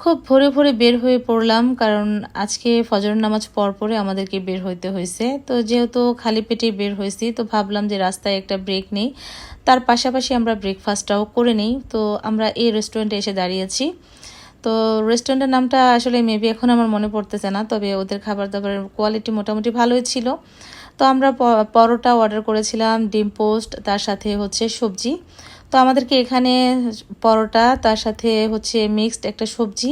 খুব ভোরে ভোরে বের হয়ে পড়লাম, কারণ আজকে ফজরের নামাজ পরে আমাদেরকে বের হইতে হয়েছে। তো যেহেতু খালি পেটেই বের হয়েছি, তো ভাবলাম যে রাস্তায় একটা ব্রেক নেই, তার পাশাপাশি আমরা ব্রেকফাস্টটাও করে নিই। তো আমরা এই রেস্টুরেন্টে এসে দাঁড়িয়েছি। তো রেস্টুরেন্টের নামটা আসলে মেবি এখন আমার মনে পড়তেছে না, তবে ওদের খাবার দাবারের কোয়ালিটি মোটামুটি ভালোই ছিল। তো আমরা পরোটা অর্ডার করেছিলাম, ডিম পোস্ট, তার সাথে হচ্ছে সবজি। তো আমাদেরকে এখানে পরোটা, তার সাথে হচ্ছে মিক্সড একটা সবজি,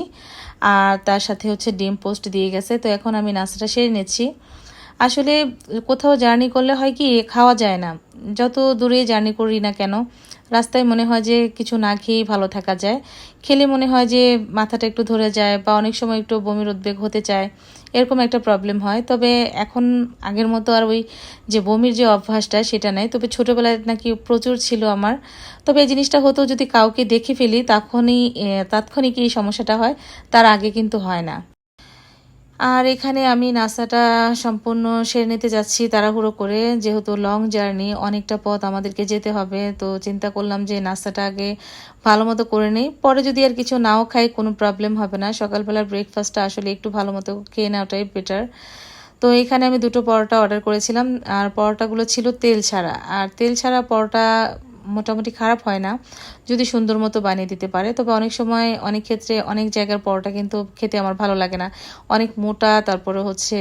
আর তার সাথে হচ্ছে ডিম পোস্ট দিয়ে গেছে। তো এখন আমি নাস্তাটা সেরে নিচ্ছি। আসলে কোথাও জার্নি করলে হয় কি, খাওয়া যায় না। যত দূরে জার্নি করি না কেন, রাস্তায় মনে হয় যে কিছু না খেয়েই ভালো থাকা যায়। খেলে মনে হয় যে মাথাটা একটু ধরে যায়, বা অনেক সময় একটু বমির উদ্বেগ হতে চায়, এরকম একটা প্রবলেম হয়। তবে এখন আগের মতো আর ওই যে বমির যে অভ্যাসটা সেটা নাই, তবে ছোটোবেলায় নাকি প্রচুর ছিল আমার। তবে এই জিনিসটা হতো যদি কাউকে দেখে ফেলি তাৎক্ষণিক এই সমস্যাটা হয়, তার আগে কিন্তু হয় না। আর এখানে আমি নাস্তাটা সম্পূর্ণ সেরে নিতে যাচ্ছি তাড়াহুড়ো করে, যেহেতু লং জার্নি, অনেকটা পথ আমাদেরকে যেতে হবে। তো চিন্তা করলাম যে নাস্তাটা আগে ভালো মতো করে নিই, পরে যদি আর কিছু নাও খাই কোনো প্রবলেম হবে না। সকালবেলার ব্রেকফাস্টটা আসলে একটু ভালো মতো খেয়ে নেওয়াটাই বেটার। তো এখানে আমি দুটো পরোটা অর্ডার করেছিলাম, আর পরোটাগুলো ছিল তেল ছাড়া। আর তেল ছাড়া পরোটা মোটামুটি খারাপ হয় না, যদি সুন্দর মতো বানিয়ে দিতে পারে। তবে অনেক সময় অনেক ক্ষেত্রে অনেক জায়গার পরোটা কিন্তু খেতে আমার ভালো লাগে না, অনেক মোটা, তারপরে হচ্ছে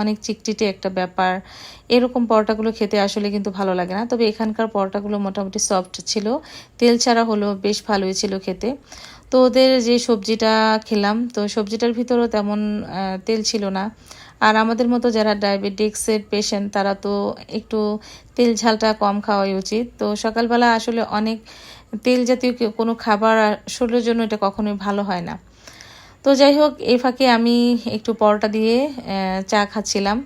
অনেক চিকচিটে একটা ব্যাপার। এরকম পরোটাগুলো খেতে আসলে কিন্তু ভালো লাগে না। তবে এখানকার পরোটাগুলো মোটামুটি সফট ছিল, তেল ছাড়া হলো বেশ ভালোই ছিল খেতে। তো ওদের যে সবজিটা খেলাম, তো সবজিটার ভিতরেও তেমন তেল ছিল না। আর আমাদের মতো যারা ডায়াবেটিক্সের পেশেন্ট, তারা তো একটু তেল ঝালটা কম খাওয়াই উচিত। তো সকালবেলা আসলে অনেক তেল জাতীয় কোনো খাবার শরীরের জন্য এটা কখনোই ভালো হয় না। তো যাই হোক, এই ফাঁকে আমি একটু পরোটা দিয়ে চা খাচ্ছিলাম।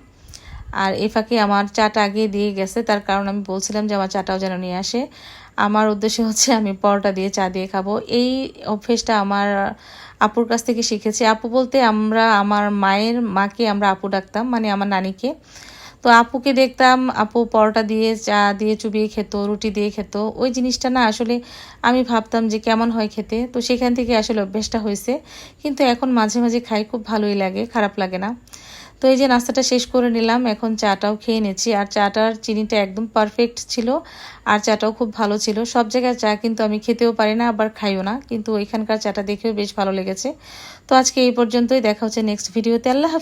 আর এই ফাঁকে আমার চাটা আগে দিয়ে গেছে, তার কারণ আমি বলছিলাম যে আমার চাটাও যেন নিয়ে আসে। আমার উদ্দেশ্য হচ্ছে আমি পরোটা দিয়ে চা দিয়ে খাবো। এই অভ্যেসটা আমার আপুর কাছ থেকে শিখেছি। আপু বলতে আমরা আমার মায়ের মাকে আমরা আপু ডাকতাম, মানে আমার নানিকে। তো আপুকে দেখতাম, আপু পরোটা দিয়ে চা দিয়ে চুবিয়ে খেত, রুটি দিয়ে খেত। ওই জিনিসটা না আসলে আমি ভাবতাম যে কেমন হয় খেতে, তো সেখান থেকে আসলে অভ্যেসটা হয়েছে। কিন্তু এখন মাঝে মাঝে খাই, খুব ভালোই লাগে, খারাপ লাগে না। তো এই যে নাস্তাটা শেষ করে নিলাম, এখন চাটাও খেয়ে নিচ্ছি। আর চাটার চিনিটা একদম পারফেক্ট ছিল, আর চাটাও খুব ভালো ছিল। সব জায়গায় চা কিন্তু আমি খেতেও পারি না, আবার খাইও না, কিন্তু এখানকার চাটা দেখেও বেশ ভালো লেগেছে। তো আজকে এই পর্যন্তই, দেখা হচ্ছে নেক্সট ভিডিওতে। আল্লাহ হাফেজ।